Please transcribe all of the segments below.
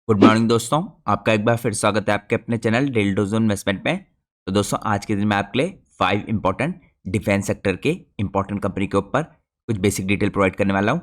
Good morning दोस्तों। आपका एक बार फिर स्वागत है आपके अपने चैनल डेली डोज़ इन्वेस्टमेंट में। तो दोस्तों आज के दिन मैं आपके लिए 5 इंपॉर्टेंट डिफेंस सेक्टर के इंपॉर्टेंट कंपनी के ऊपर कुछ बेसिक डिटेल प्रोवाइड करने वाला हूं।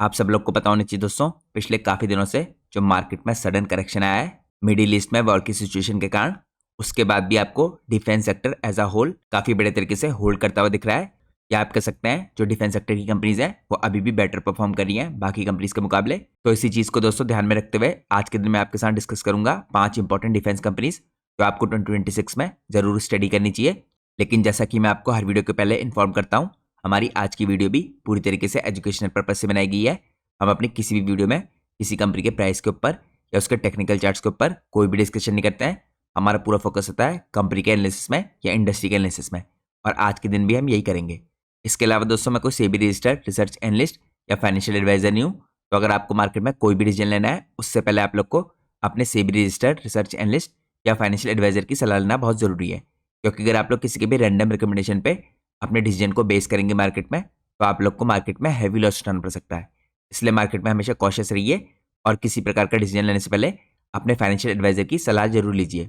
आप सब लोग को पता होना चाहिए दोस्तों, पिछले काफ़ी दिनों से जो मार्केट में सडन करेक्शन आया है मिडिल ईस्ट में वॉर की सिचुएशन के कारण, उसके बाद भी आपको defence sector as a whole काफ़ी बड़े तरीके से होल्ड करता हुआ दिख रहा है। या आप कह सकते हैं जो डिफेंस सेक्टर की कंपनीज हैं वो अभी भी बेटर परफॉर्म कर रही हैं बाकी कंपनीज के मुकाबले। तो इसी चीज को दोस्तों ध्यान में रखते हुए आज के दिन मैं आपके साथ डिस्कस करूंगा 5 इंपॉर्टेंट डिफेंस कंपनीज जो आपको 2026 में जरूर स्टडी करनी चाहिए। लेकिन जैसा कि मैं आपको हर वीडियो के पहले इन्फॉर्म करता हूँ, हमारी आज की वीडियो भी पूरी तरीके से एजुकेशनल पर्पज से बनाई गई है। हम अपनी किसी भी वीडियो में किसी कंपनी के प्राइस के ऊपर या उसके टेक्निकल चार्ट्स के ऊपर कोई भी डिस्कशन नहीं करते हैं। हमारा पूरा फोकस होता है कंपनी के एनालिसिस में या इंडस्ट्री के एनालिसिस में, और आज के दिन भी हम यही करेंगे। इसके अलावा दोस्तों मैं कोई सेबी रजिस्टर्ड रिसर्च एनालिस्ट या फाइनेंशियल एडवाइजर नहीं हूँ। तो अगर आपको मार्केट में कोई भी डिसीजन लेना है उससे पहले आप लोग को अपने सेबी रजिस्टर्ड रिसर्च एनालिस्ट या फाइनेंशियल एडवाइजर की सलाह लेना बहुत जरूरी है। क्योंकि अगर आप लोग किसी के भी रैंडम रिकमेंडेशन पे अपने डिसीजन को बेस करेंगे मार्केट में, तो आप लोग को मार्केट में हैवी लॉस उठाना पड़ सकता है। इसलिए मार्केट में हमेशा कॉशियस रहिए और किसी प्रकार का डिसीजन लेने से पहले अपने फाइनेंशियल एडवाइजर की सलाह जरूर लीजिए।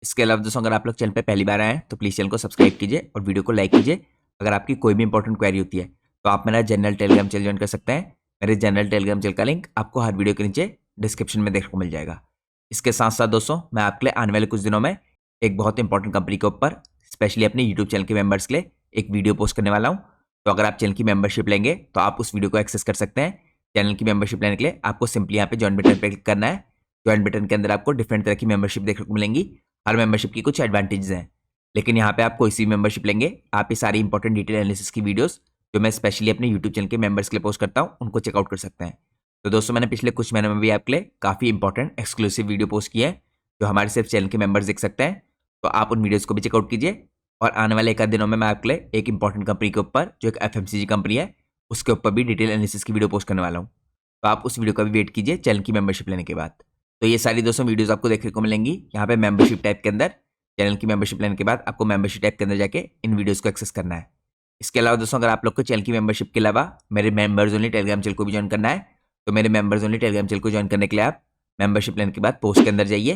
इसके अलावा दोस्तों अगर आप लोग चैनल पे पहली बार आए हैं तो प्लीज़ चैनल को सब्सक्राइब कीजिए और वीडियो को लाइक कीजिए। अगर आपकी कोई भी इंपॉर्टेंट क्वेरी होती है तो आप मेरा जनरल टेलीग्राम चैनल ज्वाइन कर सकते हैं। मेरे जनरल टेलीग्राम चैनल का लिंक आपको हर वीडियो के नीचे डिस्क्रिप्शन में देखने को मिल जाएगा। इसके साथ साथ दोस्तों मैं आपके लिए आने वाले कुछ दिनों में एक बहुत इंपॉर्टेंट कंपनी के ऊपर स्पेशली अपने यूट्यूब चैनल के मेंबर्स के लिए एक वीडियो पोस्ट करने वाला हूँ। तो अगर आप चैनल की मेंबरशिप लेंगे तो आप उस वीडियो को एक्सेस कर सकते हैं। चैनल की मेंबरशिप लेने के लिए आपको सिंपली यहाँ पे ज्वाइन बटन पर क्लिक करना है। ज्वाइन बटन के अंदर आपको डिफरेंट तरह की मेंबरशिप देखने को मिलेंगी। हर मेंबरशिप की कुछ एडवांटेजेस हैं, लेकिन यहाँ पे आप कोई सी मेंबरशिप लेंगे आप ये सारी इंपॉर्टेंट डिटेल एनालिसिस की वीडियोस जो मैं स्पेशली अपने यूट्यूब चैनल के मेंबर्स के लिए पोस्ट करता हूँ उनको चेकआउट कर सकते हैं। तो दोस्तों मैंने पिछले कुछ महीनों में भी आपके लिए काफ़ी इंपॉर्टेंट एक्सक्लूसिव वीडियो पोस्ट किए हैं जो हमारे सिर्फ चैनल के मेंबर्स देख सकते हैं। तो आप उन वीडियोज़ को भी चेकआउट कीजिए। और आने वाले एक आध दिनों में मैं आपके लिए एक इंपॉर्टेंट कंपनी के ऊपर जो एक FMCG कंपनी है उसके ऊपर भी डिटेल एनालिसिस की वीडियो पोस्ट करने वाला हूँ। तो आप उस वीडियो का भी वेट कीजिए चैनल की मेंबरशिप लेने के बाद। तो ये सारी दोस्तों वीडियोस आपको देखने को मिलेंगी यहाँ पे मेंबरशिप टाइप के अंदर। चैनल की मेंबरशिप लेने के बाद आपको मेंबरशिप टाइप के अंदर जाके इन वीडियोस को एक्सेस करना है। इसके अलावा दोस्तों अगर आप लोग को चैनल की मेंबरशिप के अलावा मेरे मेंबर्स ओनली टेलीग्राम चैनल को भी ज्वाइन करना है, तो मेरे मेंबर्स ओनली टेलीग्राम चैनल को ज्वाइन करने के लिए आप मेंबरशिप लेने के बाद पोस्ट के अंदर जाइए।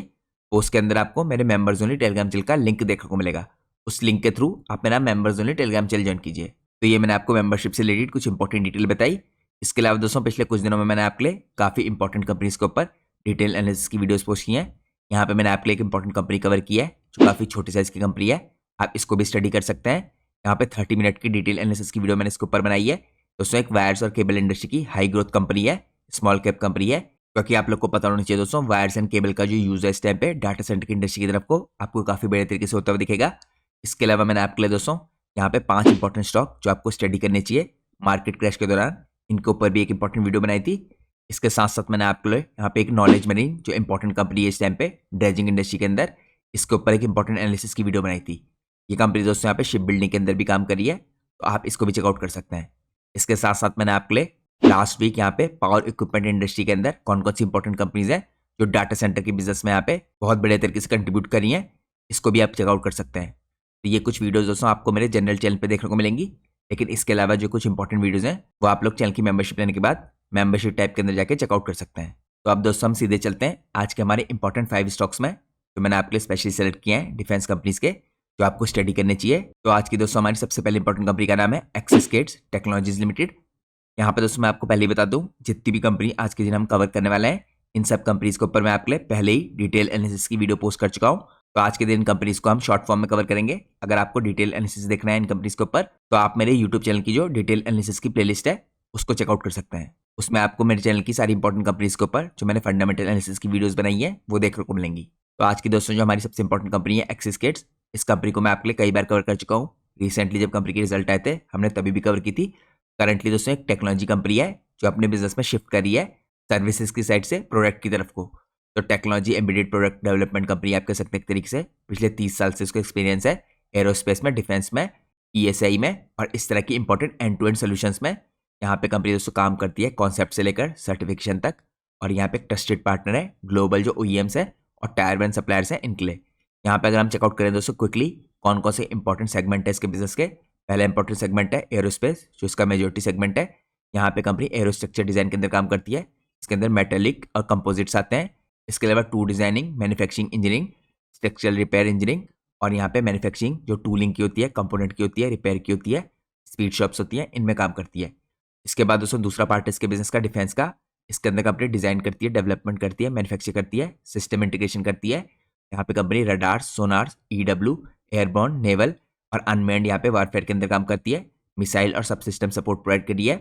पोस्ट के अंदर आपको मेरे मेंबर्स ओनली टेलीग्राम चैनल का लिंक देखने को मिलेगा। उस लिंक के थ्रू आप मेरा members only Telegram channel join कीजिए। तो ये मैंने आपको मेंबरशिप से रिलेटेड कुछ इंपॉर्टेंट डिटेल बताई। इसके अलावा दोस्तों पिछले कुछ दिनों में मैंने आपके लिए काफ़ी इंपॉर्टेंट कंपनीज के ऊपर डिटेल एनालिसिस की वीडियोस पोस्ट की हैं। यहाँ पे मैंने आपके लिए एक इंपॉर्टेंट कंपनी कवर की है जो काफ़ी छोटी साइज की कंपनी है। आप इसको भी स्टडी कर सकते हैं। यहाँ पे 30 मिनट की डिटेल एनालिसिस की वीडियो मैंने इसके ऊपर बनाई है। दोस्तों एक वायर्स और केबल इंडस्ट्री की हाई ग्रोथ कंपनी है, स्मॉल कैप कंपनी है। क्योंकि आप लोग को पता होना चाहिए दोस्तों वायर्स एंड केबल का जो यूज है इस टाइम पे डाटा सेंटर की इंडस्ट्री की तरफ को आपको काफ़ी बड़े तरीके से होता हुआ दिखेगा। इसके अलावा मैंने आपके लिए दोस्तों यहाँ पे 5 इंपॉर्टेंट स्टॉक जो आपको स्टडी करनी चाहिए मार्केट क्रैश के दौरान, इनके ऊपर भी एक इंपॉर्टेंट वीडियो बनाई थी। इसके साथ साथ मैंने आपके लिए यहाँ पे एक नॉलेज मरीन जो इंपॉर्टेंट कंपनी है इस टाइम पे ड्रेजिंग इंडस्ट्री के अंदर, इसके ऊपर एक इंपॉर्टेंट एनालिसिस की वीडियो बनाई थी। ये कंपनी दोस्तों यहाँ पे शिप बिल्डिंग के अंदर भी काम करी है, तो आप इसको भी चेकआउट कर सकते हैं। इसके साथ साथ मैंने आपके लिए लास्ट वीक यहाँ पे पावर इक्विपमेंट इंडस्ट्री के अंदर कौन कौन सी इंपॉर्टेंट कंपनीज है जो डाटा सेंटर की बिजनेस में यहाँ पे बहुत बड़े तरीके से कंट्रीब्यूट करी है, इसको भी आप चेकआउट कर सकते हैं। तो ये कुछ वीडियोज दोस्तों आपको मेरे जनरल चैनल पे देखने को मिलेंगी। लेकिन इसके अलावा जो कुछ इंपॉर्टेंट वीडियोज हैं वो आप लोग चैनल की मेंबरशिप लेने के बाद मेंबरशिप टाइप के अंदर जाके चेकआउट कर सकते हैं। तो अब दोस्तों हम सीधे चलते हैं आज के हमारे इंपॉर्टेंट 5 स्टॉक्स में जो मैंने आपके लिए स्पेशली सेलेक्ट किए हैं डिफेंस कंपनीज के जो आपको स्टडी करने चाहिए। तो आज की दोस्तों हमारी सबसे पहले इंपॉर्टेंट कंपनी का नाम है एक्सिस गेट्स टेक्नोलॉजीज लिमिटेड। यहाँ पे दोस्तों मैं आपको पहले ही बता दूं जितनी भी कंपनी आज के दिन हम कवर करने वाले हैं इन सब कंपनीज के ऊपर मैं आपके लिए पहले ही डिटेल एनालिसिस की वीडियो पोस्ट कर चुका हूँ। तो आज के दिन कंपनीज को हम शॉर्ट फॉर्म में कवर करेंगे। अगर आपको डिटेल एनालिसिस देखना है इन कंपनीज के ऊपर तो आप मेरे यूट्यूब चैनल की जो डिटेल एनालिसिस की प्लेलिस्ट है उसको चेकआउट कर सकते हैं। उसमें आपको मेरे चैनल की सारी इंपॉर्टेंट कंपनीज के ऊपर जो मैंने फंडामेंटल एनालिसिस की वीडियोस बनाई है वो देखने को मिलेंगी। तो आज की दोस्तों जो हमारी सबसे इंपॉर्टेंट कंपनी है एक्सिस गेट्स, इस कंपनी को मैं आपके लिए कई बार कवर कर चुका हूँ। रिसेंटली जब कंपनी के रिजल्ट आए थे हमने तभी भी कवर की थी। करंटली दोस्तों एक टेक्नोलॉजी कंपनी है जो अपने बिजनेस में शिफ्ट कर रही है सर्विसेज की साइड से प्रोडक्ट की तरफ को। तो technology embedded product development company आप कह सकते हैं एक तरीके से। पिछले 30 साल से इसको एक्सपीरियंस है एरोस्पेस में, डिफेंस में, ESI में और इस तरह की important end to end solutions में। यहाँ पे कंपनी दोस्तों काम करती है कॉन्सेप्ट से लेकर सर्टिफिकेशन तक, और यहाँ पे एक ट्रस्टेड पार्टनर है ग्लोबल जो OEMs है और टायर 1 सप्लायर्स हैं इनके लिए। यहाँ पे अगर हम चेकआउट करें दोस्तों क्विकली कौन कौन से इंपॉर्टेंट सेगमेंट है इसके बिजनेस के, पहला इंपॉर्टेंट सेगमेंट है एरोस्पेस जो इसका मेजोरिटी सेगमेंट है। यहाँ पे कंपनी एरोस्ट्रक्चर डिजाइन के अंदर काम करती है। इसके अंदर मेटेलिक और कंपोजिट्स आते हैं। इसके अलावा tool designing, manufacturing engineering, structural repair engineering, और यहाँ पे मैन्युफैक्चरिंग जो टूलिंग की होती है, कंपोनेंट की होती है, रिपेयर की होती है, स्पीड शॉप्स होती है, इनमें काम करती है। इसके बाद दोस्तों दूसरा पार्ट है इसके बिजनेस का, डिफेंस का। इसके अंदर कंपनी डिजाइन करती है, डेवलपमेंट करती है, मैन्युफैक्चर करती है, सिस्टम इंटीग्रेशन करती है। यहाँ पे company radars, sonars, EW, airborne, naval और अनमैन्ड यहाँ पे वारफेयर के अंदर काम करती है, मिसाइल और सब सिस्टम सपोर्ट प्रोवाइड करी है।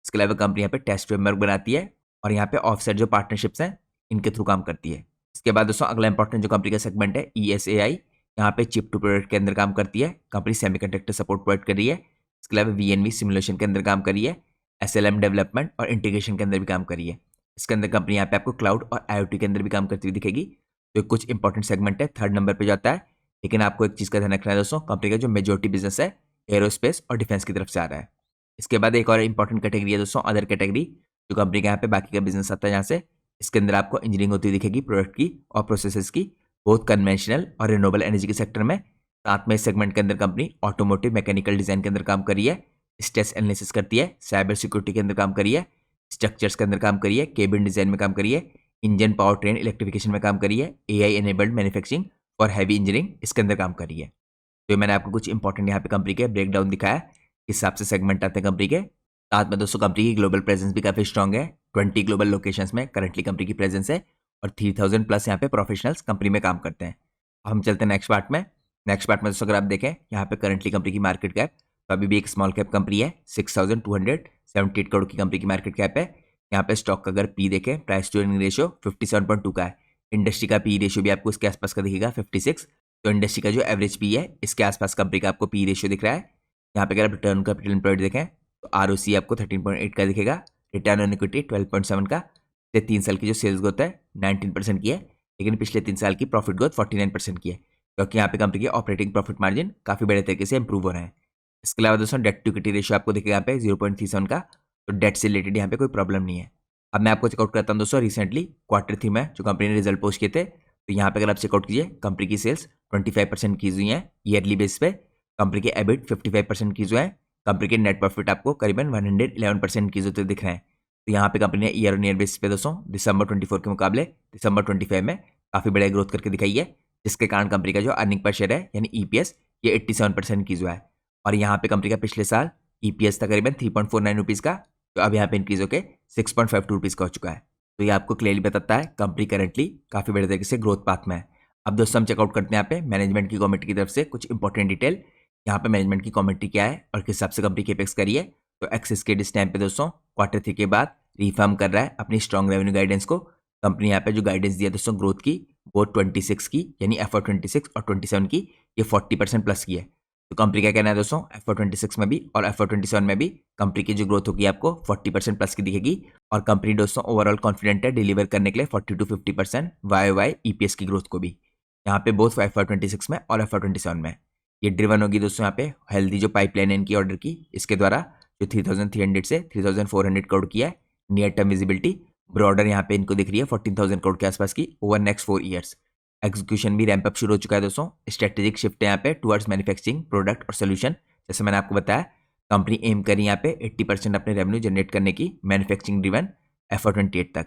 इसके अलावा कंपनी यहाँ पे टेस्ट फ्रेमवर्क बनाती है और यहाँ पे ऑफसेट जो पार्टनरशिप्स हैं इनके थ्रू काम करती है। इसके बाद दोस्तों अगला इंपॉर्टेंट जो कंपनी का सेगमेंट है ESAI, यहाँ पे चिप टू प्रोडक्ट के अंदर काम करती है। कंपनी सेमीकंडक्टर सपोर्ट प्रोवाइड कर रही है। इसके अलावा VNV सिमुलेशन के अंदर काम करी है, SLM डेवलपमेंट और इंटीग्रेशन के अंदर भी काम करी है। इसके अंदर कंपनी यहाँ पे आपको क्लाउड और IoT के अंदर भी काम करती हुई दिखेगी। तो कुछ इंपॉर्टेंट सेगमेंट है, थर्ड नंबर पे जाता है। लेकिन आपको एक चीज़ का ध्यान रखना है दोस्तों, कंपनी का जो मेजोरिटी बिजनेस है एरोस्पेस और डिफेंस की तरफ से आ रहा है। इसके बाद एक और इंपॉर्टेंट कैटेगरी है दोस्तों, अदर कैटेगरी, जो कंपनी का यहाँ पे बाकी का बिजनेस आता है। यहाँ से इसके अंदर आपको इंजीनियरिंग होती हुई दिखेगी प्रोडक्ट की और प्रोसेसेस की, बहुत कन्वेंशनल और रिन्यूएबल एनर्जी के सेक्टर में। साथ में इस सेगमेंट के अंदर कंपनी ऑटोमोटिव मैकेनिकल डिजाइन के अंदर काम करी है, स्ट्रेस एनालिसिस करती है, साइबर सिक्योरिटी के अंदर काम करी है, स्ट्रक्चर्स के अंदर काम करी है, केबिन डिजाइन में काम करी है, इंजन पावर ट्रेन इलेक्ट्रिफिकेशन में काम करी है, AI एनेबल्ड मैन्युफैक्चरिंग और हैवी इंजीनियरिंग इसके अंदर काम करी है। तो ये मैंने आपको कुछ इंपॉर्टेंट यहाँ पे कंपनी के ब्रेकडाउन दिखाया, किस हिसाब से सेगमेंट आते हैं कंपनी के। साथ में दोस्तों कंपनी की ग्लोबल प्रेजेंस भी काफी स्ट्रॉग है, 20 ग्लोबल लोकेशंस में करंटली कंपनी की प्रेजेंस है और 3000 प्लस यहाँ पे प्रोफेशनल्स कंपनी में काम करते हैं। अब हम चलते हैं नेक्स्ट पार्ट में। नेक्स्ट पार्ट में दोस्तों अगर आप देखें यहाँ पे करंटली कंपनी की मार्केट कैप तो अभी भी एक स्मॉल कैप कंपनी है, 6278 करोड़ की कंपनी की मार्केट कैप है। यहाँ पे स्टॉक का अगर पी देखें, प्राइस टू अर्निंग रेशियो 57.2 का है। इंडस्ट्री का पी रेशियो भी आपको इसके आसपास का दिखेगा 56। तो इंडस्ट्री का जो एवरेज पी है इसके आसपास कंपनी का आपको पी रेशियो दिख रहा है। यहाँ पे अगर आप रिटर्न कैपिटल एम्प्लॉयड देखें तो ROC आपको 13.8 का दिखेगा, रिटर्न ऑन इक्विटी 12.7 का। 3 साल की जो सेल्स ग्रोथ है 19% की है, लेकिन पिछले 3 साल की प्रॉफिट ग्रोथ 49% की है, क्योंकि यहाँ पे कंपनी के ऑपरेटिंग प्रॉफिट मार्जिन काफी बड़े तरीके से इंप्रूव हो रहे हैं। इसके अलावा दोस्तों डेट टू इक्विटी रेशियो आपको दिखेगा यहाँ पे 0.37 का, तो डेट से रिलेटेड यहाँ पे कोई प्रॉब्लम नहीं है। अब मैं आपको चेकआउट करता हूँ दोस्तों रिसेंटली Q3 में जो कंपनी ने रिजल्ट पोस्ट किए थे, तो यहाँ पे अगर आप चेकआउट कीजिए कंपनी की सेल्स 25% की हुई है ईयरली बेस पे, कंपनी के EBIT 55% की हुए हैं, कंपनी के नेट प्रॉफिट आपको करीबन 111% की होते दिख रहे हैं। तो यहाँ पे कंपनी ने ईयर ऑन ईयर बेसिस पे दोस्तों दिसंबर 24 के मुकाबले दिसंबर 25 में काफी बड़ा ग्रोथ करके दिखाई है, जिसके कारण कंपनी का जो अर्निंग पर शेयर है यानी EPS ये 87% की हुआ है। और यहाँ पे कंपनी का पिछले साल EPS था करीबन 3.49 रुपीज़ का, तो अब यहाँ पे इंक्रीज होकर 6.52 रुपीज़ का हो चुका है। तो ये आपको क्लियरली बताता है कंपनी करंटली काफी बड़े तरीके से ग्रोथ पाथ में है। अब दोस्तों हम चेकआउट करते हैं यहाँ पे मैनेजमेंट की कमेटी की तरफ से कुछ इंपॉर्टेंट डिटेल। यहाँ पे मैनेजमेंट की कमेटी क्या है और किस हिसाब से कंपनी केपेक्स करी है। तो एक्सिस के इस टाइम पे दोस्तों Q3 के बाद रिफर्म कर रहा है अपनी स्ट्रॉन्ग रेवेन्यू गाइडेंस को। कंपनी यहाँ पे जो गाइडेंस दिया दोस्तों ग्रोथ की वो 26 की यानी FY26 और 27 की ये 40% प्लस की है। तो कंपनी क्या कहना है दोस्तों, FY26 में भी और FY27 में भी कंपनी की जो ग्रोथ होगी आपको 40% प्लस की दिखेगी। और कंपनी दोस्तों ओवरऑल कॉन्फिडेंट है डिलीवर करने के लिए 40 to 50% YoY EPS की ग्रोथ को भी, यहाँ पे बोथ FY26 में और FY27 में। ये ड्रिवन होगी दोस्तों यहाँ पे हेल्दी जो पाइपलाइन है इनकी ऑर्डर की, इसके द्वारा जो 3300 से 3400 करोड़ की है नियर टर्म विजिबिलिटी, ब्रॉडर यहाँ पे इनको दिख रही है 14000 करोड़ के आसपास की ओवर नेक्स्ट 4 ईयर्स। एग्जीक्यूशन भी रैंप अप शुरू हो चुका है दोस्तों, स्ट्रेटेजिक शिफ्ट है यहाँ पे टुवर्ड्स मैन्युफैक्चरिंग प्रोडक्ट और सोल्यूशन। जैसे मैंने आपको बताया कंपनी एम करी यहाँ पे 80% अपने रेवेन्यू जनरेट करने की मैन्युफैक्चरिंग ड्रिवन FY28 तक।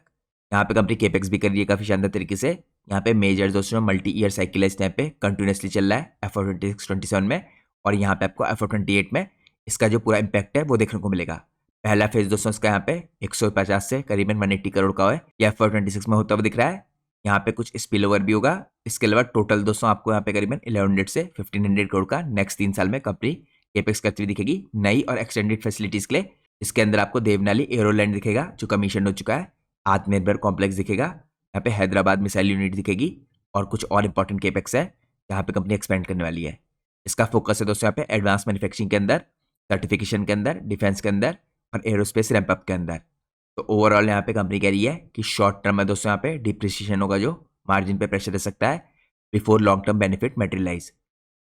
यहाँ पे कंपनी केपेक्स भी कर रही है काफी शानदार तरीके से। यहाँ पे मेजर दोस्तों मल्टी ईयर साइकिल है इस टाइम पे कंटिन्यूसली चल रहा है FY26-27 में, और यहाँ पे आपको FY28 में इसका जो पूरा इम्पैक्ट है वो देखने को मिलेगा। पहला फेज दोस्तों इसका यहाँ पे 150 से करीबन 180 करोड़ का है, ये FY26 में होता हुआ दिख रहा है। यहाँ पे कुछ स्पिल ओवर भी होगा। इसके अलावा टोटल दोस्तों आपको यहाँ पे करीबन 1100 से 1500 करोड़ का नेक्स्ट 3 साल में कंपनी केपेक्स करती हुई दिखेगी नई और एक्सटेंडेड फैसिलिटीज के लिए। इसके अंदर आपको देवनाली एरोलैंड दिखेगा जो कमीशन हो चुका है, आत्मनिर्भर कॉम्प्लेक्स दिखेगा, यहाँ पे हैदराबाद मिसाइल यूनिट दिखेगी, और कुछ और इंपॉर्टेंट केपेक्स है यहाँ पे कंपनी एक्सपेंड करने वाली है। इसका फोकस है दोस्तों यहाँ पे एडवांस मैन्युफैक्चरिंग के अंदर, सर्टिफिकेशन के अंदर, डिफेंस के अंदर और एरोस्पेस रैंप अप के अंदर। तो ओवरऑल यहाँ पे कंपनी कह रही है कि शॉर्ट टर्म में दोस्तों यहाँ पे डिप्रिसिएशन होगा जो मार्जिन पे प्रेशर दे सकता है before long term benefit materialise.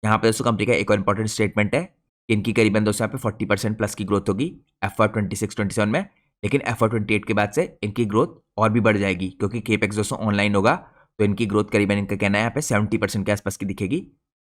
यहाँ पे दोस्तों कंपनी का एक और इंपॉर्टेंट स्टेटमेंट है कि इनकी करीबन दोस्तों यहाँ पे 40% प्लस की ग्रोथ होगी FY26-27 में, लेकिन FY28 के बाद से इनकी ग्रोथ और भी बढ़ जाएगी क्योंकि केपेक्स दोस्तों ऑनलाइन होगा, तो इनकी ग्रोथ करीबन इनका कहना है यहाँ पे 70% के आसपास की दिखेगी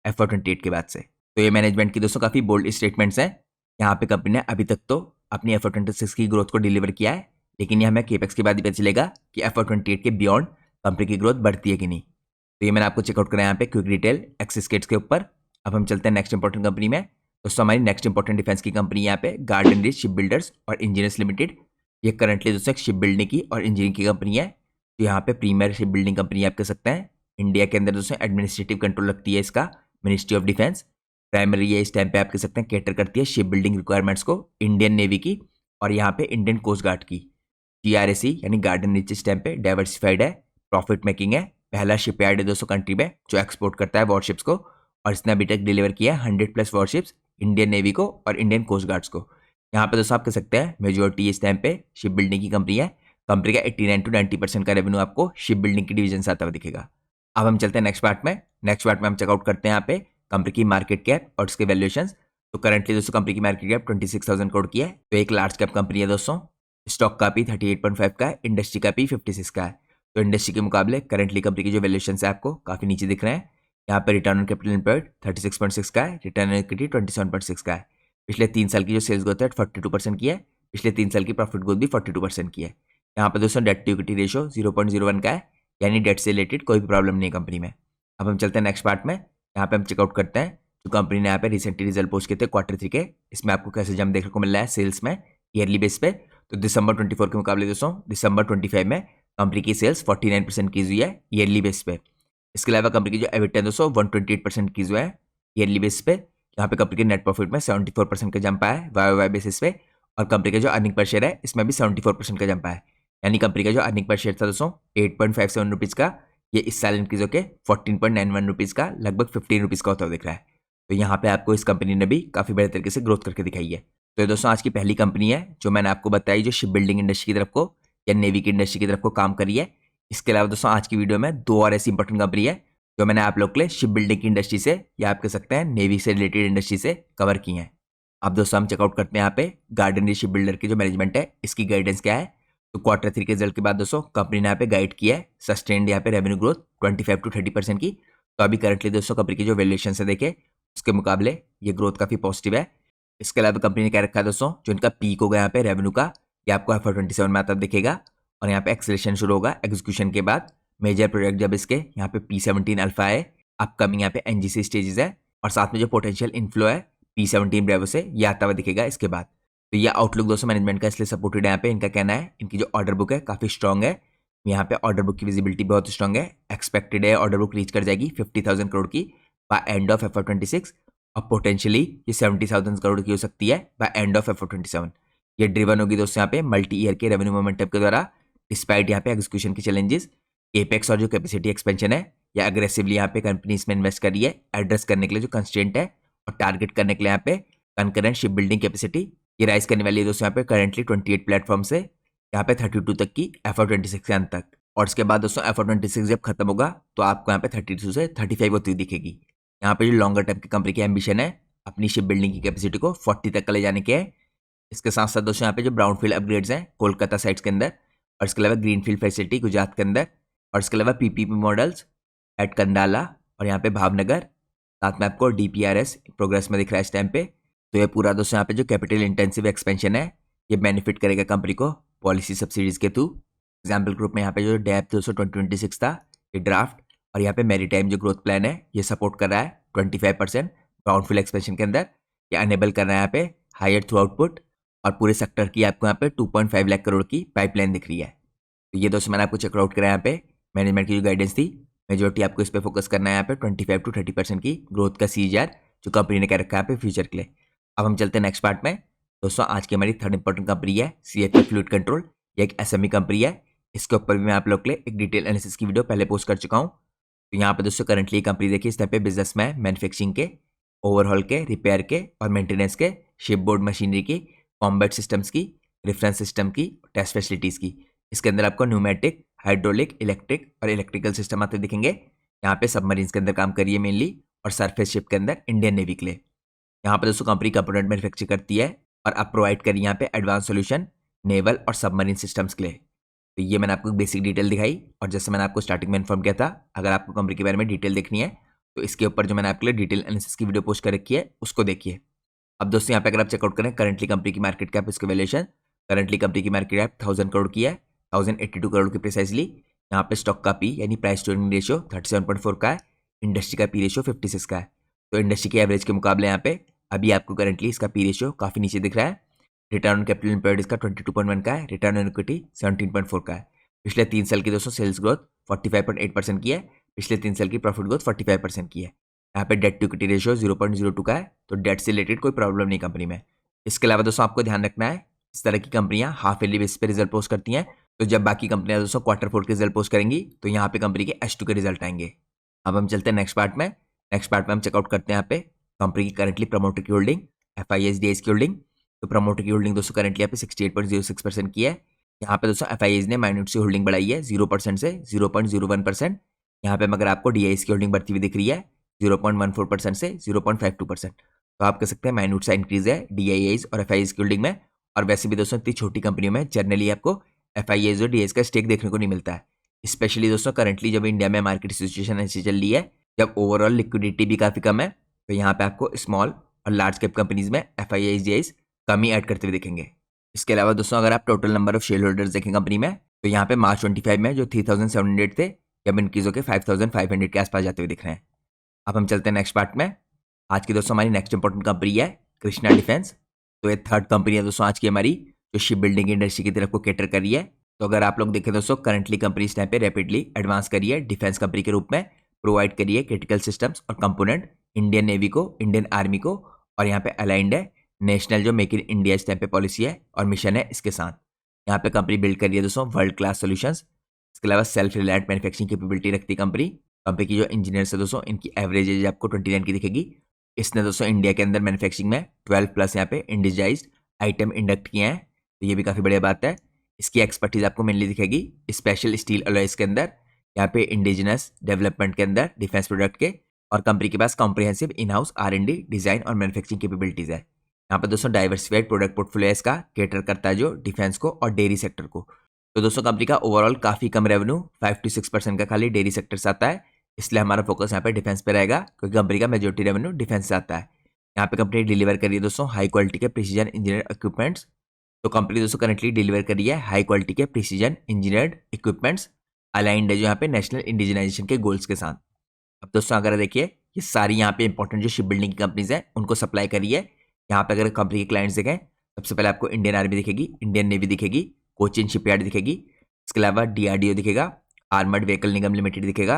FY28 के बाद से। तो ये मैनेजमेंट की दोस्तों काफी बोल्ड स्टेटमेंट्स हैं। यहाँ पे कंपनी ने अभी तक तो अपनी FY26 की ग्रोथ को डिलीवर किया है, लेकिन ये हमें केपेक्स के बाद ही पता चलेगा कि FY28 के बियॉन्ड कंपनी की ग्रोथ बढ़ती है कि नहीं। तो ये मैंने आपको चेकआउट करा यहाँ पे क्विक डिटेल एक्सिस किट्स के ऊपर। अब हम चलते हैं नेक्स्ट इंपॉर्टेंट कंपनी में। दोस्तों हमारी नेक्स्ट इंपॉर्टेंट डिफेंस की कंपनी यहाँ पे गार्डन रिच शिप बिल्डर्स और इंजीनियर्स लिमिटेड। ये करंटली दोस्तों शिप बिल्डिंग की और इंजीनियरिंग की कंपनी है। तो यहाँ पे प्रीमियर शिप बिल्डिंग कंपनी आप कह सकते हैं। इंडिया के अंदर दोस्तों एडमिनिस्ट्रेटिव कंट्रोल रखती है इसका मिनिस्ट्री ऑफ डिफेंस। प्राइमरी ये इस टाइम पे आप कह सकते हैं कैटर करती है शिप बिल्डिंग रिक्वायरमेंट्स को इंडियन नेवी की और यहाँ पे इंडियन कोस्ट गार्ड की। GRSE यानी गार्डन रिच इस टाइम पे डाइवर्सिफाइड है, प्रॉफिट मेकिंग है, पहला शिपयार्ड है दोस्तों कंट्री में जो एक्सपोर्ट करता है वॉरशिप्स को और इसने अभी तक डिलीवर किया है 100+ वॉरशिप्स इंडियन नेवी को और इंडियन कोस्ट गार्ड्स को। यहाँ पे दोस्तों आप कह सकते हैं मेजोरिटी इस टाइम पे शिप बिल्डिंग की कंपनी है। कंपनी का 89 to 90% का रेवेन्यू आपको शिप बिल्डिंग की डिवीजन से आता हुआ दिखेगा। अब हम चलते हैं नेक्स्ट पार्ट में। नेक्स्ट पार्ट में हम चेकआउट करते हैं यहाँ पे कंपनी की मार्केट कैप और उसके वैल्यूएशन। तो करंटली दोस्तों कंपनी की मार्केट कैप 26,000 करोड़ की है, तो एक लार्ज कैप कंपनी है दोस्तों। स्टॉक का भी 38.5 का है, इंडस्ट्री का भी 56 का है। तो इंडस्ट्री के मुकाबले करंटली कंपनी की जो वैल्यूएशन है आपको काफी नीचे दिख रहे हैं। यहाँ पे रिटर्न ऑन कैपिटल एम्प्लॉयड 36.6 का है, रिटर्न ऑन इक्विटी 27.6 का है। पिछले 3 साल की जो सेल्स ग्रोथ है 42% की है, पिछले 3 साल की प्रॉफिट ग्रोथ भी 42% की है। यहाँ पे दोस्तों डेट टू इक्विटी रेशियो 0.01 का है, यानी डेट से रिलेटेड कोई भी प्रॉब्लम नहीं है कंपनी में। अब हम चलते हैं नेक्स्ट पार्ट में। यहाँ पे हम चेकआउट करते हैं जो कंपनी ने यहाँ पे रिसेंटली रिजल्ट पोस्ट किए थे Q3 के। इसमें आपको कैसे जंप देखने को मिल रहा है सेल्स में ईयरली बेस पे। तो दिसंबर 24 के मुकाबले दोस्तों दिसंबर 25 में कंपनी की सेल्स 49% की हुई है ईयरली बेस पे। इसके अलावा कंपनी की जो एबिटा है दोस्तों 128% की हुआ है ईयरली बेस पे। यहाँ पे कंपनी के नेट प्रॉफिट में 74% का जंप आया है YoY बेसिस पे और कंपनी का जो अर्निंग पर शेयर है इसमें भी 74% का जंप आया है। यानी कंपनी का जो अर्निंग पर शेयर था दोस्तों 8.57 रुपीज़ का, ये इस साल इंक्रीज होकर 14.91 रुपीज़ का लगभग 15 रुपीज़ का होता हुआ दिख रहा है। तो यहाँ पे आपको इस कंपनी ने भी काफ़ी बड़े तरीके से ग्रोथ करके दिखाई है। तो ये दोस्तों आज की पहली कंपनी है जो मैंने आपको बताई जो शिप बिल्डिंग इंडस्ट्री की तरफ को या नेवी की इंडस्ट्री की तरफ को काम करी है। इसके अलावा दोस्तों आज की वीडियो में 2 और ऐसी इंपॉर्टेंट कंपनी है जो मैंने आप लोग के लिए शिप बिल्डिंग की इंडस्ट्री से या आप कह सकते हैं नेवी से रिलेटेड इंडस्ट्री से कवर की हैं। अब दोस्तों हम चेकआउट करते हैं यहाँ पे गार्डन शिप बिल्डर की जो मैनेजमेंट है इसकी गाइडेंस क्या है। तो Q3 के रिजल्ट के बाद दोस्तों कंपनी ने यहाँ पे गाइड किया है सस्टेन्ड यहाँ पे रेवेन्यू ग्रोथ 25 to 30% की। तो अभी करंटली दोस्तों कंपनी की जो वैल्यूएशन से देखे उसके मुकाबले ये ग्रोथ काफी पॉजिटिव है। इसके अलावा कंपनी ने क्या रखा है दोस्तों जो इनका पीक होगा यहाँ पे रेवेन्यू का ये आपको FY27 में आता दिखेगा और यहाँ पे एक्सेलेरेशन शुरू होगा एग्जीक्यूशन के बाद। मेजर प्रोजेक्ट जब इसके यहाँ पे P17 अल्फा है, अपकमिंग यहाँ पे NGC स्टेजेस है और साथ में जो पोटेंशियल इनफ्लो है P17 ब्रेवो से ये आता हुआ दिखेगा इसके बाद। तो ये आउटलुक दोस्तों मैनेजमेंट का इसलिए सपोर्टेड है। यहाँ पे इनका कहना है इनकी जो ऑर्डर बुक है काफी स्ट्रॉग है, यहाँ पे ऑर्डर बुक की विजिबिलिटी बहुत स्ट्रॉग है। एक्सपेक्टेड है ऑर्डर बुक रीच कर जाएगी 50,000 करोड़ की बाय एंड ऑफ FY26 और पोटेंशियली ये 70,000 करोड़ की हो सकती है बाय एंड ऑफ FY27। ये ड्रिवन होगी दोस्तों यहाँ पे मल्टी ईयर के रेवेन्यू मोमेंटम के द्वारा डिस्पाइट यहाँ पे एग्जीक्यूशन के चैलेंजेस। एपेक्स और जो कैपेसिटी एक्सपेंशन है या अग्रेसिवली यहाँ पे कंपनी इसमें इन्वेस्ट कर रही है एड्रेस करने के लिए जो कंस्ट्रेंट है और टारगेट करने के लिए यहाँ पे कंकरेंट शिप बिल्डिंग कैपेसिटी ये राइज करने वाली है दोस्तों यहाँ पे करंटली 28 प्लेटफॉर्म से यहाँ पे 32 तक की FY26 के अंत तक। और इसके बाद दोस्तों FY26 जब खत्म होगा तो आपको यहाँ पे 32 से 35 होती हुई दिखेगी। यहाँ पे जो लॉन्गर टर्म की कंपनी की एम्बिशन है अपनी शिप बिल्डिंग की कैपेसिटी को 40 तक का ले जाने के है। इसके साथ साथ दोस्तों यहाँ पे जो ब्राउनफील्ड अपग्रेड्स हैं कोलकाता साइट्स के अंदर और इसके अलावा ग्रीनफील्ड फैसिलिटी गुजरात के अंदर और इसके अलावा PPP मॉडल्स एट कंडाला और यहाँ पे भावनगर, साथ में आपको DPRS प्रोग्रेस में दिख रहा है इस टाइम पे। तो ये पूरा दोस्तों यहाँ पे जो कैपिटल इंटेंसिव एक्सपेंशन है ये बेनिफिट करेगा कंपनी को पॉलिसी सब्सिडीज के थ्रू। एग्जाम्पल ग्रुप में यहाँ पे जो डेप दोस्तों 2026 था ये ड्राफ्ट और यहाँ पे मैरीटाइम जो ग्रोथ प्लान है ये सपोर्ट कर रहा है 25% ब्राउनफील्ड एक्सपेंशन के अंदर। ये अनेबल कर रहा है यहाँ पे हायर थ्रू आउटपुट और पूरे सेक्टर की आपको यहाँ पे 2.5 लाख करोड़ की पाइपलाइन दिख रही है। तो ये दोस्तों मैंने आपको चेकआउट करा यहाँ पे मैनेजमेंट की जो गाइडेंस थी मेजोरिटी आपको इस पे फोकस करना है यहाँ पे 25 to 30% की ग्रोथ का CAGR जो कंपनी ने क्या रखा है यहाँ पे फ्यूचर के लिए। अब हम चलते हैं नेक्स्ट पार्ट में। दोस्तों आज की हमारी थर्ड इंपॉर्टेंट कंपनी है CHL फ्लूइड कंट्रोल। ये एक SME कंपनी है, इसके ऊपर भी मैं आप लोग के लिए एक डिटेल एनालिसिस की वीडियो पहले पोस्ट कर चुका हूँ। तो यहाँ पे दोस्तों करंटली कंपनी देखिए इस टाइम पे बिजनेस में मैन्युफैक्चरिंग के, ओवरहॉल के, रिपेयर के और मेंटेनेंस के, शिप बोर्ड मशीनरी की, कॉम्बैट सिस्टम्स की, रेफरेंस सिस्टम की, टेस्ट फैसिलिटीज़ की। इसके अंदर आपको न्यूमेटिक, हाइड्रोलिक, इलेक्ट्रिक और इलेक्ट्रिकल सिस्टम आते दिखेंगे। यहाँ पे सबमरीन्स के अंदर काम करिए मेनली और सरफेस शिप के अंदर इंडियन नेवी के लिए। यहाँ पर दोस्तों कंपनी कंपोनेंट मैन्युफैक्चर करती है और अब प्रोवाइड करी यहाँ पे एडवांस सॉल्यूशन नेवल और सबमरीन सिस्टम्स के लिए। तो ये मैंने आपको बेसिक डिटेल दिखाई और जैसे मैंने आपको स्टार्टिंग में इन्फॉर्म किया था अगर आपको कंपनी के बारे में डिटेल देखनी है तो इसके ऊपर जो मैंने आपके लिए डिटेल एनालिसिस की वीडियो पोस्ट कर रखी है उसको देखिए। अब दोस्तों यहाँ पे अगर आप चेकआउट करें करंटली कंपनी की मार्केट कैप इसके वैल्यूएशन करंटली कंपनी की मार्केट कैप 1000 करोड़ की है, 1082 करोड़ की प्रिसाइजली। यहाँ पे स्टॉक का पी यानी प्राइस टू अर्निंग रेशियो 37.4 का है, इंडस्ट्री का पी रेशियो 56 का है। तो इंडस्ट्री के एवरेज के मुकाबले यहाँ पे अभी आपको करंटली इसका पी रेशियो काफ़ी नीचे दिख रहा है। रिटर्न ऑन कैपिटल एम्प्लॉयड इसका 22.1 का है, रिटर्न ऑन इक्विटी 17.4 का है। पिछले 3 साल की दोस्तों सेल्स ग्रोथ 45.8% की है, पिछले 3 साल की प्रॉफिट ग्रोथ 45% की है। यहाँ पे डेट टू इक्विटी रेशियो 0.02 का है, तो डेट से रिलेटेड कोई प्रॉब्लम नहीं कंपनी में। इसके अलावा दोस्तों आपको ध्यान रखना है, इस तरह की कंपनियां हाफ ईयरली बेसिस पे रिजल्ट पोस्ट करती हैं, तो जब बाकी कंपनियां दोस्तों क्वार्टर 4 के रिजल्ट पोस्ट करेंगी तो यहाँ पे कंपनी के H2 के रिजल्ट आएंगे। अब हम चलते हैं नेक्स्ट पार्ट में। नेक्स्ट पार्ट में हम चेकआउट करते हैं यहाँ पे कंपनी की करंटली प्रमोटर की होल्डिंग, FISDS की होल्डिंग। तो प्रमोटर की होल्डिंग दोस्तों करंटली यहाँ पे 68.06% की है। यहाँ पे दोस्तों FIS ने माइनॉरिटी होल्डिंग बढ़ाई है 0% से 0.01%। यहाँ पे मगर आपको DIS की होल्डिंग बढ़ती हुई दिख रही है 0.14% से 0.52%। तो आप कह सकते हैं माइन्यूट सा इंक्रीज है DIS और FIS की होल्डिंग में। और वैसे भी दोस्तों इतनी छोटी कंपनियों में जनरली आपको FIS और DIS का स्टेक देखने को नहीं मिलता है। स्पेशली दोस्तों करंटली जब इंडिया में मार्केट सिचुएशन ऐसी चल रही है, जब ओवरऑल लिक्विडिटी भी काफ़ी कम है, तो यहाँ पे आपको स्मॉल और लार्ज कैप कंपनीज में FIS DIS कम ही ऐड करते हुए दिखेंगे। इसके अलावा दोस्तों अगर आप total number of share holders देखें कंपनी में, तो यहाँ पे मार्च 25 में जो 3700 थे, जब इंक्रीज होकर 5500 के आसपास जाते हुए दिख रहे हैं। अब हम चलते हैं नेक्स्ट पार्ट में। आज की दोस्तों हमारी नेक्स्ट इंपॉर्टेंट कंपनी है कृष्णा डिफेंस। तो ये थर्ड कंपनी है दोस्तों आज की हमारी, जो शिप बिल्डिंग इंडस्ट्री की तरफ को कैटर कर रही है। तो अगर आप लोग देखें दोस्तों, करंटली कंपनी इस टाइम पे रैपिडली एडवांस करी है डिफेंस कंपनी के रूप में, प्रोवाइड करी है क्रिटिकल सिस्टम्स और कंपोनेंट इंडियन नेवी को, इंडियन आर्मी को, और यहाँ पे अलाइंड है नेशनल जो मेक इन इंडिया इस टाइम पे पॉलिसी है और मिशन है इसके साथ। यहाँ पे कंपनी बिल्ड करी है दोस्तों वर्ल्ड क्लास सोल्यूशंस। इसके अलावा सेल्फ रिलायंट मैन्युफैक्चरिंग कैपेबिलिटी रखती है कंपनी। कंपनी की जो इंजीनियर्स है दोस्तों, इनकी एवरेज एज आपको 29 की दिखेगी। इसने दोस्तों इंडिया के अंदर मैन्युफैक्चरिंग में 12+ यहाँ पे इंडिजाइज्ड आइटम इंडक्ट किए हैं, तो ये भी काफ़ी बढ़िया बात है। इसकी एक्सपर्टीज आपको मेनली दिखेगी स्पेशल स्टील अलॉयज के अंदर, यहाँ पे इंडिजिनस डेवलपमेंट के अंदर डिफेंस प्रोडक्ट के, और कंपनी के पास comprehensive in house R&D design और मैन्युफैक्चरिंग कैपेबिलिटीज है। यहाँ पे दोस्तों डाइवर्सिफाइड प्रोडक्ट पोर्टफोलियो इसका कैटर करता है जो डिफेंस को और डेयरी सेक्टर को। तो दोस्तों कंपनी का ओवरऑल काफ़ी कम रेवेन्यू 5 to 6% का खाली डेयरी सेक्टर से आता है, इसलिए हमारा फोकस यहाँ पे डिफेंस पे रहेगा, क्योंकि कंपनी का मेजोरिटी रेवेन्यू डिफेंस से आता है। यहाँ पे कंपनी डिलीवर कर रही है दोस्तों हाई क्वालिटी के प्रिसीजन इंजीनियर इक्विपमेंट्स। तो कंपनी दोस्तों करंटली डिलीवर कर रही है हाई क्वालिटी के प्रिसीजन इंजीनियर्ड इक्विपमेंट्स अलाइंड है जो यहाँ पे नेशनल इंडिजिनाइजेशन के गोल्स के साथ। अब दोस्तों अगर देखिए, ये सारी यहाँ पे इंपॉर्टेंट जो शिप बिल्डिंग की कंपनीज हैं उनको सप्लाई करी है। यहाँ पे अगर कंपनी के क्लाइंट्स देखें, सबसे पहले आपको इंडियन आर्मी दिखेगी, इंडियन नेवी दिखेगी, कोचिन शिपयार्ड दिखेगी, इसके अलावा DRDO दिखेगा, आर्मर्ड व्हीकल निगम लिमिटेड दिखेगा।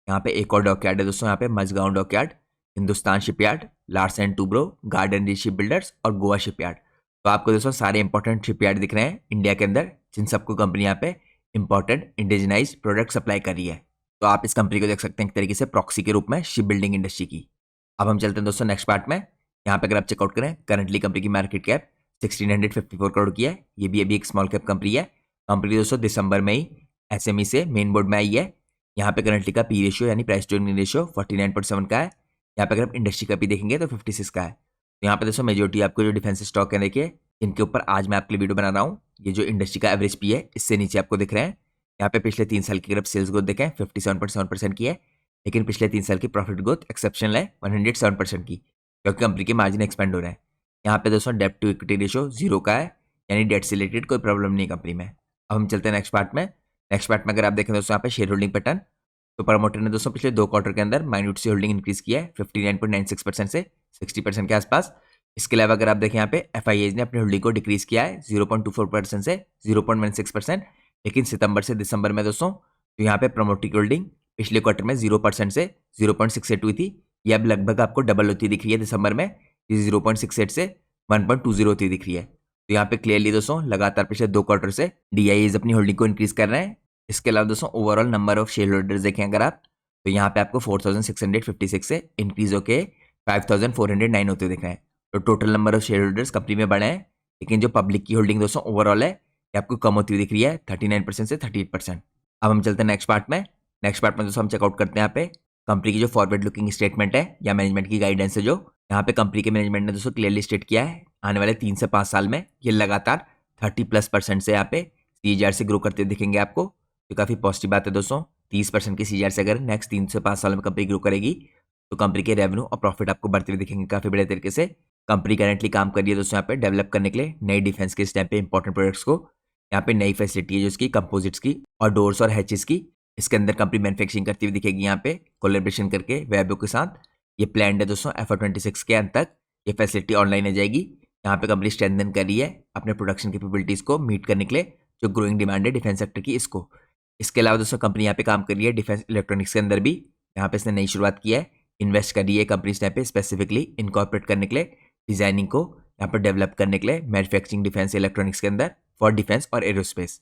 यहाँ पे एक और डॉकयार्ड है दोस्तों, यहाँ पे Mazagon dockyard, Hindustan shipyard, Larsen and Toubro, Garden Reach ship builders और गोवा शिपयार्ड। तो आपको दोस्तों सारे इंपॉर्टेंट शिपयार्ड दिख रहे हैं इंडिया के अंदर, जिन सबको कंपनी यहाँ पे इंपॉर्टेंट इंडिजिनाइज प्रोडक्ट सप्लाई कर रही है। तो आप इस कंपनी को देख सकते हैं एक तरीके से प्रॉक्सी के रूप में शिप बिल्डिंग इंडस्ट्री की। अब हम चलते हैं दोस्तों नेक्स्ट पार्ट में। यहाँ पे अगर आप चेकआउट करें, करंटली कंपनी की मार्केट कैप 1654 करोड़ की है। ये भी अभी एक स्मॉल कैप कंपनी है। कंपनी दोस्तों दिसंबर में ही SME से मेन बोर्ड में आई है। यहाँ पे करंटली का पी रेशियो यानी प्राइस टू अर्निंग रेशियो 49.7 का है। यहाँ पे अगर आप इंडस्ट्री का पी देखेंगे तो 56 का है। तो यहाँ पे दोस्तों मेजोरिटी आपको जो डिफेंस स्टॉक है देखिए, इनके ऊपर आज मैं आपके लिए वीडियो बना रहा हूँ। ये जो इंडस्ट्री का एवरेज पी है इससे नीचे आपको दिख रहे हैं। यहाँ पे पिछले 3 साल की अगर आप सेल्स ग्रोथ देखें 57.7% की है, लेकिन पिछले 3 साल की प्रॉफिट ग्रोथ एक्सेप्शनल है 107% की, क्योंकि कंपनी के मार्जिन एक्सपेंड हो रहे हैं। यहाँ पे दोस्तों डेट टू इक्विटी रेशियो 0 का है, यानी डेट से रिलेटेड कोई प्रॉब्लम नहीं कंपनी में। अब हम चलते हैं नेक्स्ट पार्ट में। नेक्स्ट पार्ट में अगर आप देखें दोस्तों यहाँ पे शेयर होल्डिंग पैटर्न, तो प्रमोटर ने दोस्तों पिछले 2 क्वार्टर के अंदर माइन्यूट सी होल्डिंग इंक्रीज किया है 59.96% से 60% के आसपास। इसके अलावा अगर आप देखें यहाँ पे FIS ने अपनी होल्डिंग को डिक्रीज किया है 0.24% से 0.16%, लेकिन सितंबर से दिसंबर में दोस्तों तो यहाँ पे प्रमोटर की होल्डिंग पिछले क्वार्टर में 0% से 0.68 हुई थी, ये अब लगभग आपको डबल होती दिख रही है दिसंबर में, ये 0.68 से 1.20 होती दिख रही है। तो यहाँ पे क्लियरली दोस्तों लगातार पिछले 2 क्वार्टर से DIS अपनी होल्डिंग को इंक्रीज कर रहे हैं। इसके अलावा दोस्तों overall number of share holders देखें अगर आप, तो यहाँ पे आपको 4656 से इंक्रीज होके 5409 होते दिख रहे हैं। तो total number of share holders company में बढ़े हैं, लेकिन जो पब्लिक की होल्डिंग दोस्तों ओवरऑल है ये आपको कम होती हुई दिख रही है 39% से 38%। अब हम चलते हैं नेक्स्ट पार्ट में। नेक्स्ट पार्ट में दोस्तों हम चेकआउट करते हैं यहाँ पे कंपनी की जो फॉरवर्ड लुकिंग स्टेटमेंट है या मैनेजमेंट की गाइडेंस है, जो यहाँ पे कंपनी के मैनेजमेंट ने दोस्तों क्लियरली स्टेट किया है आने वाले 3 से 5 साल में ये लगातार 30+% से यहाँ पे CAGR से ग्रो करते दिखेंगे आपको। तो काफ़ी पॉजिटिव बात है दोस्तों। 30% की CAGR से अगर नेक्स्ट 3 से 5 साल में कंपनी ग्रो करेगी तो कंपनी के रेवेन्यू और प्रॉफिट आपको बढ़ते हुए दिखेंगे काफ़ी बड़े तरीके से। कंपनी करेंटली काम कर रही है दोस्तों यहाँ पे डेवलप करने के लिए नई डिफेंस के इस टाइम पे इंपॉर्टेंट प्रोडक्ट्स को। यहाँ पे नई फैसिलिटी है जो इसकी कंपोजिट्स की और डोर्स और हैचेस की, इसके अंदर कंपनी मैन्युफैक्चरिंग करती हुई दिखेगी यहाँ पे कोलैबोरेशन करके वेबो के साथ। ये प्लान है दोस्तों FY26 के अंत तक ये फैसिलिटी ऑनलाइन आ जाएगी। यहाँ पे कंपनी स्ट्रेंथन कर रही है अपने प्रोडक्शन कैपेबिलिटीज को मीट करने के लिए जो ग्रोइंग डिमांड है डिफेंस सेक्टर की इसको। इसके अलावा दोस्तों कंपनी यहाँ पे काम कर रही है डिफेंस इलेक्ट्रॉनिक्स के अंदर भी। यहाँ पे इसने नई शुरुआत की है, इन्वेस्ट कर रही है कंपनी यहाँ पे स्पेसिफिकली इनकॉर्पोरेट करने के लिए डिजाइनिंग को यहाँ पर डेवलप करने के लिए मैन्युफैक्चरिंग डिफेंस इलेक्ट्रॉनिक्स के अंदर फॉर डिफेंस और एरोस्पेस।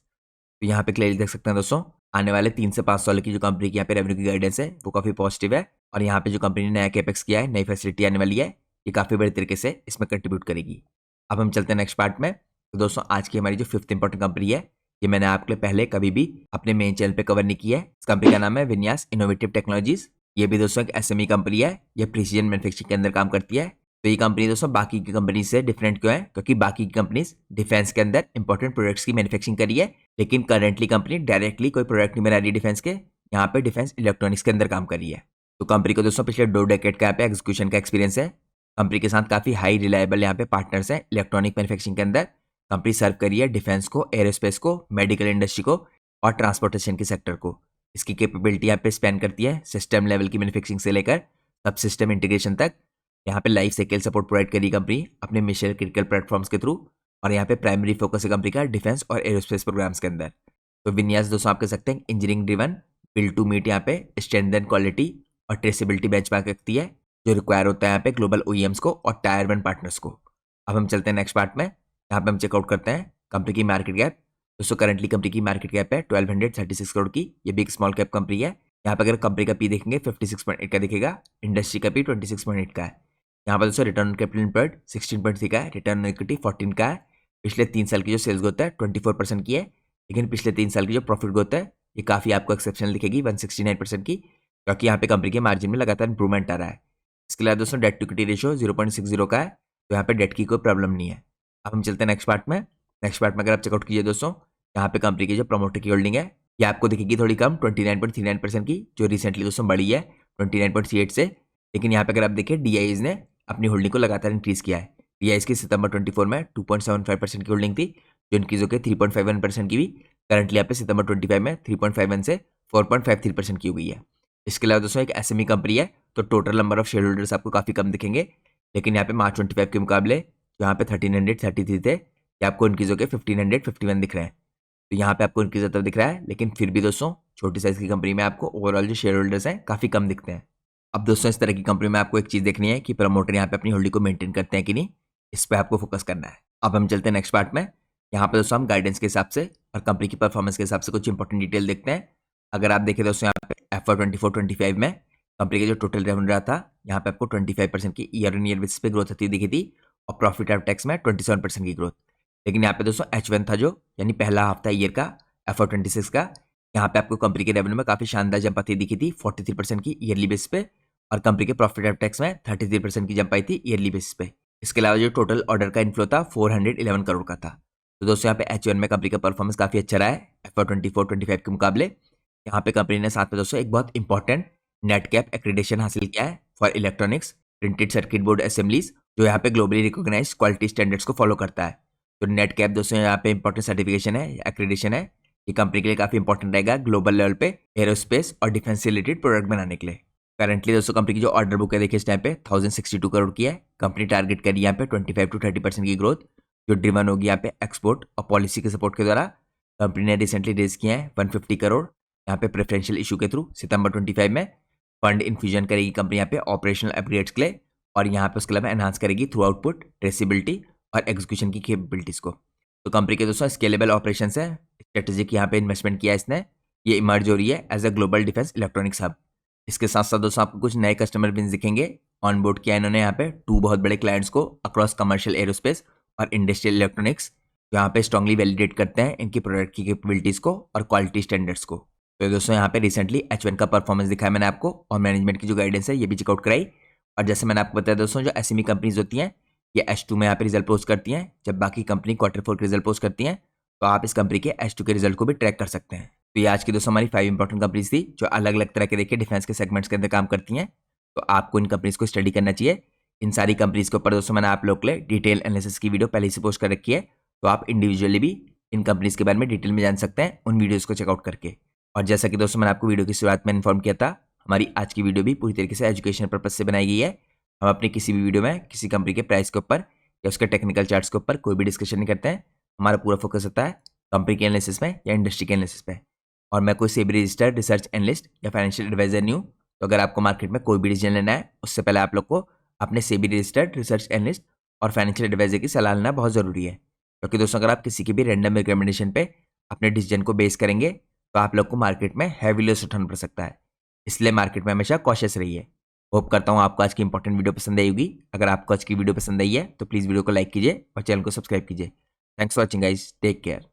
तो यहाँ पे क्लियरली देख सकते हैं दोस्तों आने वाले 3 से 5 साल की जो कंपनी की यहाँ पे रेवेन्यू की गाइडेंस है वो काफी पॉजिटिव है। और यहाँ पे जो कंपनी ने नया कैपेक्स किया है, नई फैसिलिटी आने वाली है, ये काफी बड़े तरीके से इसमें कंट्रीब्यूट करेगी। अब हम चलते हैं नेक्स्ट पार्ट में। तो दोस्तों आज की हमारी जो 5th इंपॉर्टेंट कंपनी है ये मैंने आपके लिए पहले कभी भी अपने मेन चैनल पे कवर नहीं किया है। इस कंपनी का नाम है विन्यास इनोवेटिव टेक्नोलॉजीज। ये भी दोस्तों एक SME कंपनी है, ये प्रिसीजन मैन्युफैक्चरिंग के अंदर काम करती है। तो ये कंपनी दोस्तों बाकी की कंपनी से डिफरेंट क्यों है, क्योंकि बाकी की कंपनीज डिफेंस के अंदर इंपॉर्टेंट प्रोडक्ट्स की मैन्युफैक्चरिंग करी है, लेकिन करंटली कंपनी डायरेक्टली कोई प्रोडक्ट नहीं बना रही डिफेंस के, यहाँ पे डिफेंस इलेक्ट्रॉनिक्स के अंदर काम करी है। तो कंपनी को दोस्तों पिछले 2 डेकेड का यहाँ पे एग्जीक्यूशन का एक्सपीरियंस है। कंपनी के साथ काफी हाई रिलायबल यहाँ पे पार्टनर्स हैं इलेक्ट्रॉनिक मैन्युफैक्चरिंग के अंदर। कंपनी सर्व करी है डिफेंस को, एरोस्पेस को, मेडिकल इंडस्ट्री को और ट्रांसपोर्टेशन के सेक्टर को। इसकी कैपेबिलिटी यहाँ पे स्पैन करती है सिस्टम लेवल की मैन्युफैक्चरिंग से लेकर सब सिस्टम इंटीग्रेशन तक। यहाँ पे लाइफ साइकिल सपोर्ट प्रोवाइड करी कंपनी अपने मिशन क्रिटिकल प्लेटफॉर्म्स के थ्रू। और यहाँ पे प्राइमरी फोकस है कंपनी का डिफेंस और एरोस्पेस प्रोग्राम्स के अंदर। तो विन्यास दोस्तों आप कह सकते हैं engineering driven build to meet यहाँ पे स्ट्रेंथ क्वालिटी और ट्रेसेबिलिटी बेंचमार्क रखती है जो रिक्वायर होता है यहाँ पे ग्लोबल OEMs को और टायर 1 पार्टनर्स को। अब हम चलते हैं नेक्स्ट पार्ट में। यहाँ पे हम चेकआउट करते हैं कंपनी की मार्केट कैप। दोस्तों करंटली कंपनी की मार्केट कैप है 1236 करोड़ की। ये भी एक स्मॉल कैप कंपनी है। यहाँ पे अगर कंपनी का पी देखेंगे 56.8 का दिखेगा, इंडस्ट्री का पी 26.8 का है। यहाँ पर दोस्तों रिटर्न ऑन कैपिटल एम्प्लॉयड 16.3 का है, रिटर्न ऑन इक्विटी 14 का है। पिछले 3 साल की जो सेल्स ग्रोथ है 24% की है, लेकिन पिछले 3 साल की जो प्रॉफिट ग्रोथ है ये काफी आपको एक्सेप्शनल दिखेगी 169% की, क्योंकि यहाँ पे कंपनी के मार्जिन में लगातार इंप्रूवमेंट आ रहा है। इसके अलावा दोस्तों डेट टू इक्विटी रेशियो 0.60 का है, तो यहाँ पे डेट की कोई प्रॉब्लम नहीं है। अब हम चलते हैं नेक्स्ट पार्ट में। नेक्स्ट पार्ट में अगर आप चेकआउट कीजिए दोस्तों यहाँ पे कंपनी की जो प्रमोटर की होल्डिंग है ये आपको दिखेगी थोड़ी कम 29.39% की, जो रिसेंटली दोस्तों बढ़ी है 29.38 से। लेकिन यहाँ पे अगर आप देखिए DIs ने अपनी होल्डिंग को लगातार इंक्रीज किया है। DIs की सितंबर 24 में 2.75% की होल्डिंग थी, जो इंक्रीज होकर 3.51% की हुई। करंटली यहाँ पे सितंबर 25 में 3.51 से 4.53% की हुई है। इसके अलावा दोस्तों एक SME कंपनी है, तो total number of share holders आपको काफी कम दिखेंगे, लेकिन यहाँ पे मार्च 25 के मुकाबले यहाँ पे 1333 थे, ये आपको इंक्रीज होकर 1551 दिख रहे हैं। तो यहाँ पे आपको इंक्रीज होता दिख रहा है, लेकिन फिर भी दोस्तों छोटी साइज की कंपनी में आपको ओवरऑल जो शेयर होल्डर्स हैं काफी कम दिखते हैं। अब दोस्तों इस तरह की कंपनी में आपको एक चीज देखनी है कि प्रमोटर यहाँ पे अपनी होल्डिंग को मेंटेन करते हैं कि नहीं, इस पर आपको फोकस करना है। अब हम चलते हैं नेक्स्ट पार्ट में। यहाँ पे दोस्तों हम गाइडेंस के हिसाब से और कंपनी की परफॉर्मेंस के हिसाब से कुछ इंपॉर्टेंट डिटेल देखते हैं। अगर आप देखें दोस्तों यहाँ पे FY24-25 में कंपनी का जो टोटल रेवेन्यू रहा था यहाँ पे आपको 25% की ईयर ऑन ईयर बेसिस पे ग्रोथ होती दिखी थी और प्रॉफिट आफ्टर टैक्स में 27% की ग्रोथ। लेकिन यहाँ पे दोस्तों H1 था जो यानी पहला हफ्ता ईयर का FY26 का, यहाँ पे आपको कंपनी के रेवेन्यू में काफी शानदार जंप आती दिखी थी 43% की ईयरली बेसिस पे, और कंपनी के प्रॉफिट आफ्टर टैक्स में 33% की जंप आई थी ईयरली बेसिस पे। इसके अलावा जो टोटल ऑर्डर का इनफ्लो था 411 करोड़ का था। तो दोस्तों यहाँ पे H1 में कंपनी का परफॉर्मेंस काफी अच्छा रहा है FY24-25 के मुकाबले। यहाँ पे कंपनी ने साथ में दोस्तों एक बहुत इंपॉर्टेंट नेट कैप एक्रेडिटेशन हासिल किया है for electronics printed circuit board assemblies, जो यहाँ पे ग्लोबली रिकॉग्नाइज क्वालिटी स्टैंडर्ड्स को फॉलो करता है। तो नेट कैप दोस्तों यहाँ पे इंपॉर्टेंट सर्टिफिकेशन है, एक्रेडिटेशन है, ये कंपनी के लिए काफी इंपॉर्टेंट रहेगा ग्लोबल लेवल पे एरोस्पेस और डिफेंस से रिलेटेड प्रोडक्ट बनाने के लिए। करंटली दोस्तों कंपनी की जो ऑर्डर बुक है देखिए इस टाइम पे 1062 करोड़ की है। कंपनी टारगेट करी यहाँ पे 25 to 30% की ग्रोथ, जो ड्रिवन होगी यहाँ पे एक्सपोर्ट और पॉलिसी के सपोर्ट के द्वारा। कंपनी ने रिसेंटली रेज किया है 150 करोड़ यहाँ पे प्रेफरेंशियल इशू के थ्रू सितंबर 25 में। फंड इन्फ्यूजन करेगी कंपनी यहाँ पे ऑपरेशनल अपग्रेड्स के लिए, और यहाँ पे उसके अलावा एनहांस करेगी थ्रू आउटपुट, ट्रेसिबिलिटी और एग्जीक्यूशन की कैपेबिलिटीज को। तो कंपनी के दोस्तों स्केलेबल ऑपरेशन है, स्ट्रेटेजिक यहाँ पे इन्वेस्टमेंट किया इसने, ये इमर्ज हो रही है as a global defence electronics hub. इसके साथ साथ दोस्तों आपको कुछ नए कस्टमर विंस दिखेंगे। ऑन बोर्ड किया इन्होंने यहाँ पे 2 बहुत बड़े क्लाइंट्स को अक्रॉस कमर्शियल एरोस्पेस और इंडस्ट्रियल इलेक्ट्रॉनिक्स, यहाँ पे स्ट्रांगली वैलिडेट करते हैं इनकी प्रोडक्ट की कैपेबिलिटीज को और क्वालिटी स्टैंडर्ड्स को। तो दोस्तों यहाँ पे रिसेंटली H1 का परफॉर्मेंस दिखाया मैंने आपको, और मैनेजमेंट की जो गाइडेंस है ये भी चेकआउट कराई। और जैसे मैंने आपको बताया दोस्तों जो SME कंपनीज होती हैं ये H2 में यहाँ पे रिजल्ट पोस्ट करती हैं, जब बाकी कंपनी Q4 के रिजल्ट पोस्ट करती हैं, तो आप इस कंपनी के H2 के रिजल्ट को भी ट्रैक कर सकते हैं। तो ये आज की दोस्तों हमारी 5 इंपॉर्टेंट कंपनीज थी जो अलग अलग तरह के देखिए डिफेंस के सेगमेंट्स के अंदर काम करती हैं। तो आपको इन कंपनीज को स्टडी करना चाहिए। इन सारी कंपनीज के ऊपर दोस्तों मैंने आप लोग के लिए डिटेल एनालिसिस की वीडियो पहले से पोस्ट कर रखी है, तो आप इंडिविजुअली भी इन कंपनीज के बारे में डिटेल में जान सकते हैं उन वीडियोज को चेकआउट करके। और जैसा कि दोस्तों मैंने आपको वीडियो की शुरुआत में इन्फॉर्म किया था, हमारी आज की वीडियो भी पूरी तरीके से एजुकेशन पर्पज से बनाई गई है। हम अपनी किसी भी वीडियो में किसी कंपनी के प्राइस के ऊपर या उसके टेक्निकल चार्ट्स के ऊपर कोई भी डिस्कशन नहीं करते हैं। हमारा पूरा फोकस होता है कंपनी के एनालिसिस में या इंडस्ट्री के एनालिसिस में। और मैं कोई सेबी रजिस्टर्ड रिसर्च एनालिस्ट या फाइनेंशियल एडवाइजर नहीं हूँ। तो अगर आपको मार्केट में कोई भी डिसीजन लेना है, उससे पहले आप लोग को अपने सेबी रजिस्टर्ड रिसर्च एनालिस्ट और फाइनेंशियल एडवाइजर की सलाह लेना बहुत ज़रूरी है। क्योंकि दोस्तों अगर आप किसी की भी रैंडम रिकमेंडेशन पे अपने डिसीजन को बेस करेंगे तो आप लोग को मार्केट में हैवी लॉस उठाना पड़ सकता है। इसलिए मार्केट में हमेशा कॉशियस रहिए। होप करता हूँ आपको आज की इंपॉर्टेंट वीडियो पसंद आई होगी। अगर आपको आज की वीडियो पसंद आई है तो प्लीज़ वीडियो को लाइक कीजिए और चैनल को सब्सक्राइब कीजिए। Thanks for watching guys, take care.